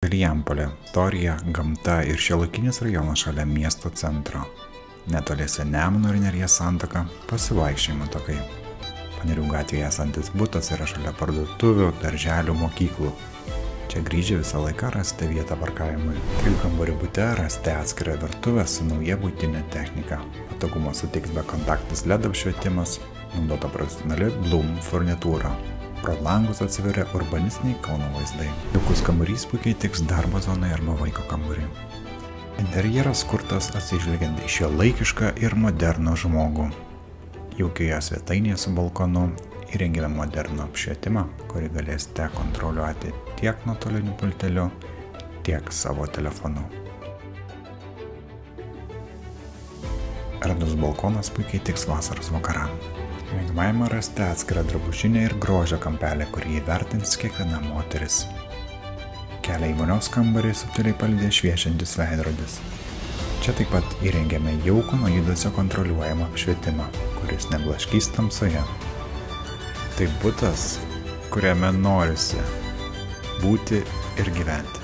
Vilijampolė, Torija, gamta ir šiuolaikinis rajonas šalia miesto centro. Netoliese Nemuno ir Neries santaka, pasivaikščiojimo takai. Panerių gatvėje esantis butas yra šalia parduotuvių, darželių, mokyklų. Čia grįžę visą laiką rasite vietą parkavimui. 3 kambarių bute rasite atskirą virtuvę su nauja buitinė technika. Patogumą suteiks bekontaktis LED apšvietimas, naudota profesionali Blum furnitūra. Pro langus atsiveria urbanistiniai Kauno vaizdai. Jaukus kambarys puikiai tiks darbo zonai arba vaiko kambariui. Interjeras kurtas atsižvelgiant į šiuolaikišką ir modernų žmogų. Jaukioje svetainėje su balkonu įrengėme modernų apšvietimą, kurį galėsite kontroliuoti tiek nuotoliniu pulteliu, tiek savo telefonu. Erdvus balkonas puikiai tiks vasaros vakaram. Miegamajame rasite atskirą drabužinę ir grožio kampelį, kurį įvertins kiekviena moteris. Kelią į vonios kambarį subtiliai palydė šviečiantis veidrodis. Čia taip pat įrengėme jaukų nuo judesio kontroliuojamą apšvietimą, kuris neblaškys tamsoje. Tai butas, kuriame norisi būti ir gyventi.